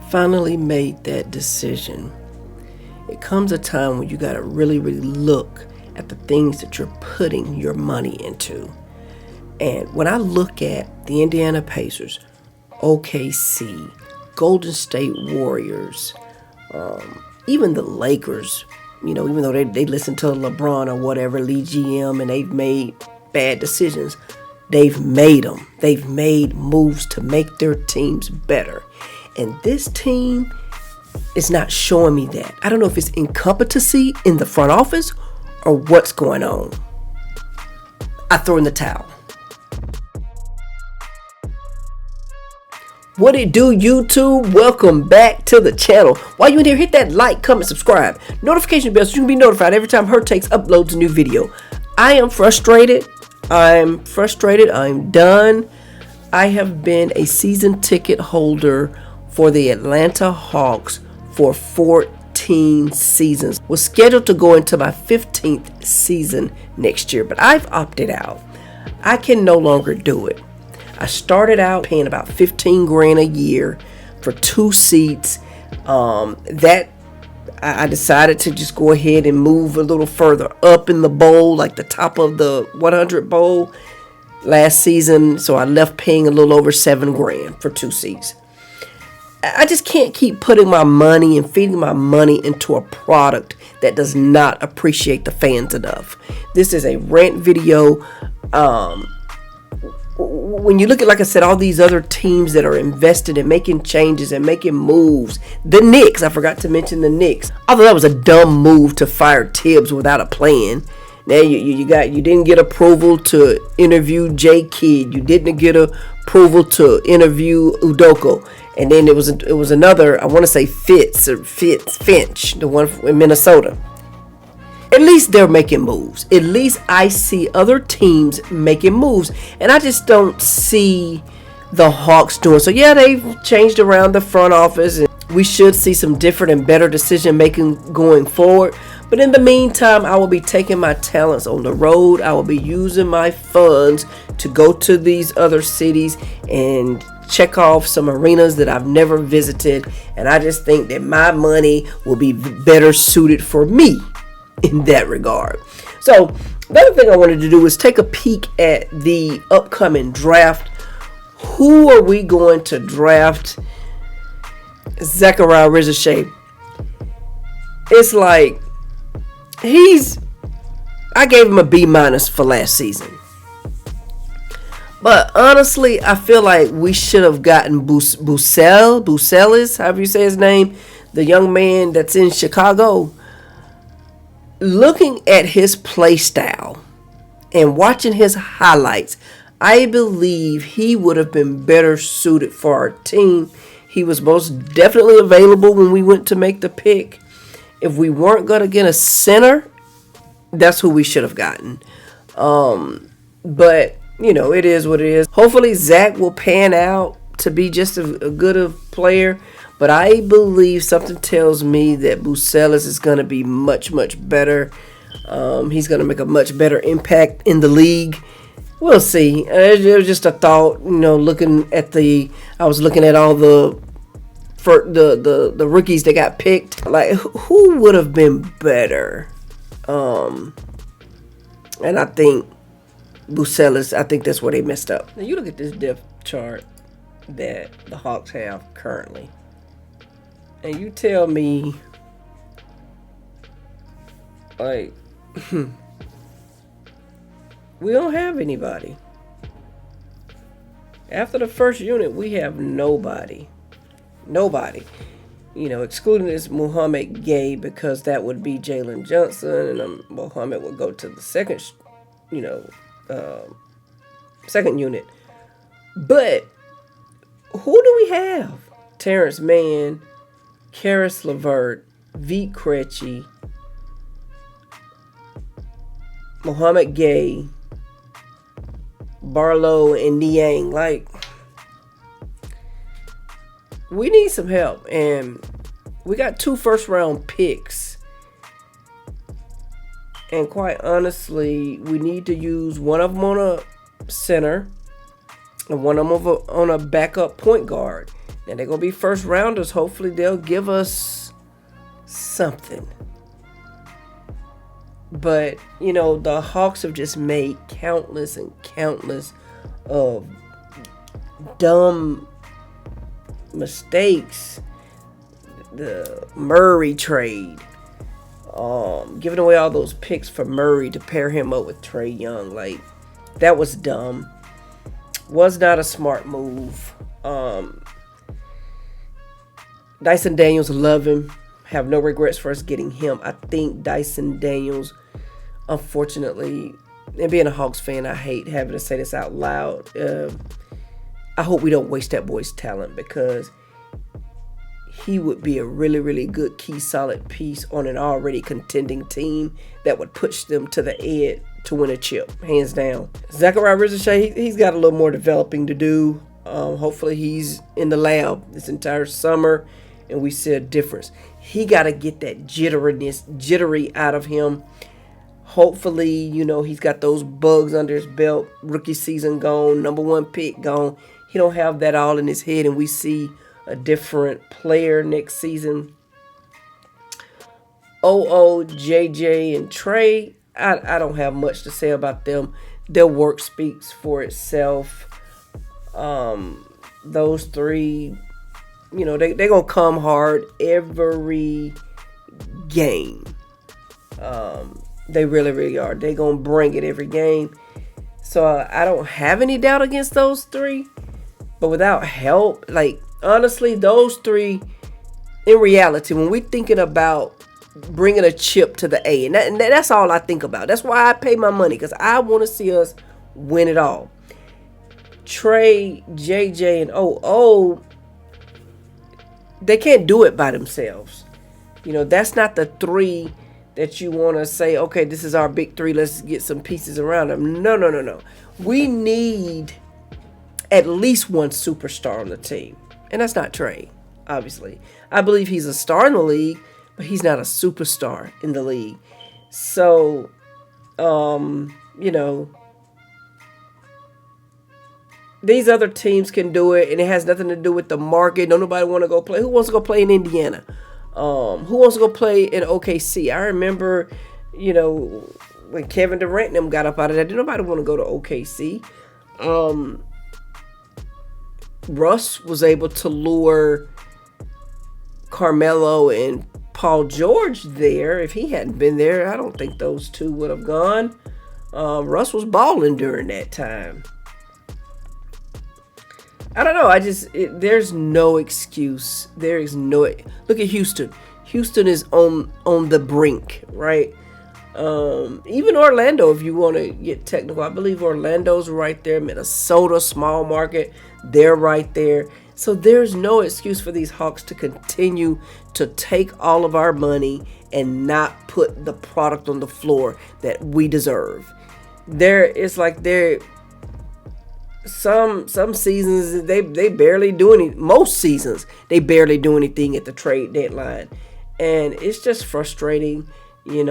finally made that decision, it comes a time when you got to really, really look at the things that you're putting your money into. And when I look at the Indiana Pacers, OKC, Golden State Warriors, even the Lakers, even though they listen to LeBron or whatever, Lee GM, and they've made bad decisions, they've made them. They've made moves to make their teams better. And this team is not showing me that. I don't know if it's incompetency in the front office or what's going on. I throw in the towel. What it do, YouTube? Welcome back to the channel. While you're in here, hit that like, comment, subscribe, notification bell so you can be notified every time Her Takes uploads a new video. I am frustrated. I'm done. I have been a season ticket holder for the Atlanta Hawks for 14 seasons. Was scheduled to go into my 15th season next year, but I've opted out. I can no longer do it. I started out paying about $15,000 a year for 2 seats. I decided to just go ahead and move a little further up in the bowl, like the top of the 100 bowl last season. So I left paying a little over $7,000 for 2 seats. I just can't keep putting my money and feeding my money into a product that does not appreciate the fans enough. This is a rant video. When you look at, like I said, all these other teams that are invested in making changes and making moves, the Knicks, I forgot to mention the Knicks. Although that was a dumb move to fire Tibbs without a plan. Now you didn't get approval to interview J. Kidd. You didn't get approval to interview Udoka. And then it was another, I want to say Finch, the one in Minnesota. At least they're making moves. At least I see other teams making moves. And I just don't see the Hawks doing so. Yeah, they've changed around the front office, and we should see some different and better decision making going forward. But in the meantime, I will be taking my talents on the road. I will be using my funds to go to these other cities and check off some arenas that I've never visited. And I just think that my money will be better suited for me in that regard. So the other thing I wanted to do is take a peek at the upcoming draft. Who are we going to draft? Zaccharie Rizachet. It's like I gave him a B- for last season. But honestly, I feel like we should have gotten Bucelis, however you say his name, the young man that's in Chicago. Looking at his play style and watching his highlights, I believe he would have been better suited for our team. He was most definitely available when we went to make the pick. If we weren't going to get a center, that's who we should have gotten. But, it is what it is. Hopefully Zach will pan out to be just a good player. But I believe something tells me that Bucelis is going to be much, much better. He's going to make a much better impact in the league. We'll see. It was just a thought, I was looking at all the rookies that got picked. Like, who would have been better? And I think Bucelis, I think that's where they messed up. Now you look at this depth chart that the Hawks have currently. And you tell me, like, we don't have anybody. After the first unit, we have nobody. Nobody. Excluding this Muhammad Gay, because that would be Jalen Johnson, and Muhammad would go to the second unit. But who do we have? Terrence Mann, Karis LeVert, Vit Krejci, Muhammad Gay, Barlow, and Niang. Like, we need some help. And we got 2 first-round picks. And quite honestly, we need to use one of them on a center and one of them on a backup point guard. And they're going to be first rounders. Hopefully they'll give us something. But, the Hawks have just made countless and countless of dumb mistakes. The Murray trade. Giving away all those picks for Murray to pair him up with Trae Young. Like, that was dumb. Was not a smart move. Dyson Daniels, love him. Have no regrets for us getting him. I think Dyson Daniels, unfortunately, and being a Hawks fan, I hate having to say this out loud. I hope we don't waste that boy's talent, because he would be a really, really good key solid piece on an already contending team that would push them to the edge to win a chip, hands down. Zachariah Rizashea, he's got a little more developing to do. Hopefully he's in the lab this entire summer and we see a difference. He got to get that jittery out of him. Hopefully, he's got those bugs under his belt. Rookie season gone, number 1 pick gone. He don't have that all in his head, and we see a different player next season. JJ, and Trae, I don't have much to say about them. Their work speaks for itself. Those three, they're going to come hard every game. They really, really are. They're going to bring it every game. So I don't have any doubt against those three. But without help, honestly, those three, in reality, when we're thinking about bringing a chip to the A, and that's all I think about. That's why I pay my money, because I want to see us win it all. Trae, JJ, and they can't do it by themselves. That's not the three that you want to say, okay, this is our big three, let's get some pieces around them. No. We need at least one superstar on the team. And that's not Trae, obviously. I believe he's a star in the league, but he's not a superstar in the league. So, these other teams can do it, and it has nothing to do with the market. Don't nobody want to go play. Who wants to go play in Indiana? Who wants to go play in OKC? I remember, when Kevin Durant and them got up out of that, did nobody want to go to OKC? Russ was able to lure Carmelo and Paul George there. If he hadn't been there, I don't think those two would have gone. Russ was balling during that time. I don't know. There's no excuse. There is no. Look at Houston. Houston is on the brink, right? Even Orlando, if you want to get technical, I believe Orlando's right there. Minnesota, small market, they're right there. So there's no excuse for these Hawks to continue to take all of our money and not put the product on the floor that we deserve. Some seasons they barely do anything. Most seasons they barely do anything at the trade deadline, and it's just frustrating. I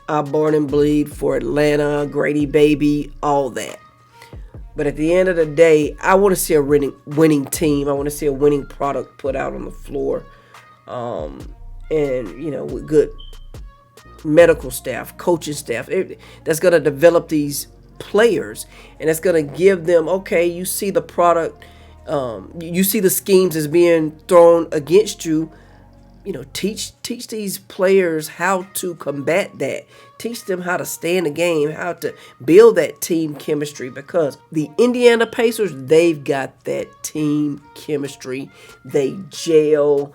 born and bleed for Atlanta, Grady baby, all that. But at the end of the day, I want to see a winning team. I want to see a winning product put out on the floor, and with good medical staff, coaching staff, that's going to develop these players, and it's going to give them, okay, you see the product, you see the schemes as being thrown against you. Teach these players how to combat that. Teach them how to stay in the game, how to build that team chemistry, because the Indiana Pacers, they've got that team chemistry. They gel.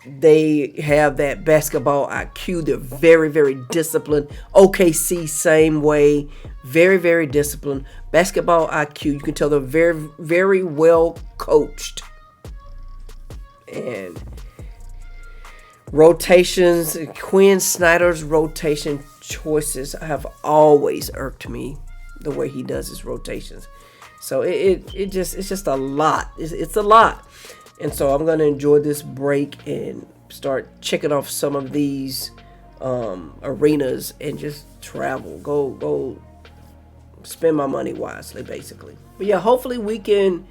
They have that basketball IQ. They're very, very disciplined. OKC, same way. Very, very disciplined. Basketball IQ. You can tell they're very, very well coached. And rotations, Quinn Snyder's rotation choices have always irked me, the way he does his rotations. So it's just a lot. It's a lot. And so I'm going to enjoy this break and start checking off some of these arenas and just travel. Go spend my money wisely, basically. But yeah, hopefully we can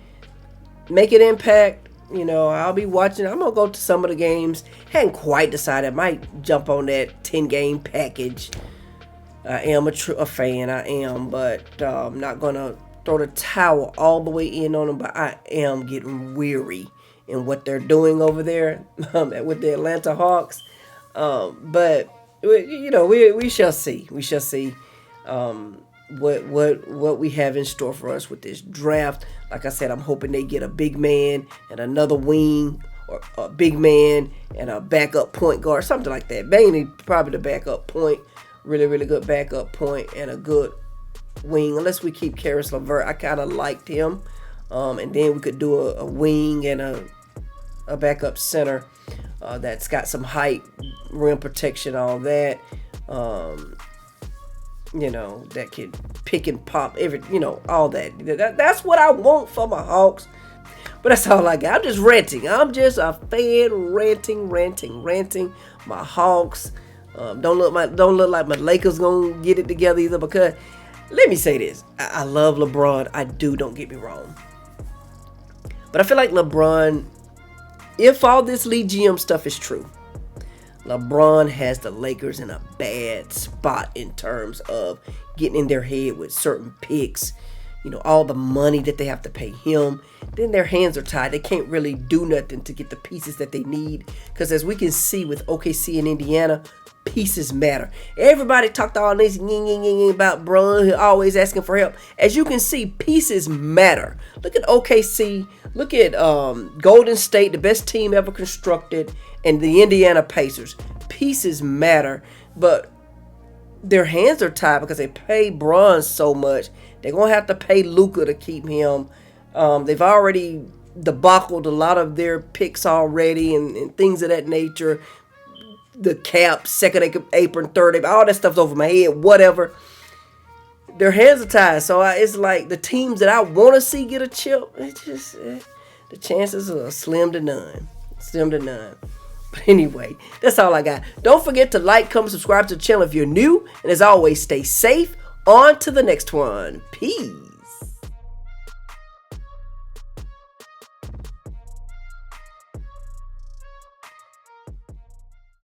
make an impact. I'll be watching. I'm going to go to some of the games. Hadn't quite decided. I might jump on that 10-game package. I am a fan. I am. But I'm not going to throw the towel all the way in on them. But I am getting weary in what they're doing over there with the Atlanta Hawks. But, we shall see. We shall see what we have in store for us with this draft. Like I said, I'm hoping they get a big man and another wing, or a big man and a backup point guard, something like that. Mainly probably the backup point, really, really good backup point and a good wing. Unless we keep Karis LeVert, I kind of liked him. And then we could do a wing and a backup center that's got some height, rim protection, all that. That can pick and pop, all that. That's what I want for my Hawks. But that's all I got. I'm just ranting. I'm just a fan ranting. My Hawks don't look like my Lakers gonna get it together either. Because let me say this: I love LeBron. I do. Don't get me wrong. But I feel like LeBron, if all this Lee GM stuff is true, LeBron has the Lakers in a bad spot in terms of getting in their head with certain picks. All the money that they have to pay him. Then their hands are tied. They can't really do nothing to get the pieces that they need. Because as we can see with OKC and Indiana, pieces matter. Everybody talked all this about Bron, always asking for help. As you can see, pieces matter. Look at OKC. Look at Golden State, the best team ever constructed, and the Indiana Pacers. Pieces matter, but their hands are tied because they pay Bron so much. They're going to have to pay Luka to keep him. They've already debacled a lot of their picks already and things of that nature. The cap, second apron, third apron, all that stuff's over my head, whatever. Their hands are tied. So it's like the teams that I want to see get a chip, it's just, the chances are slim to none. But anyway, that's all I got. Don't forget to like, comment, subscribe to the channel if you're new. And as always, stay safe. On to the next one. Peace.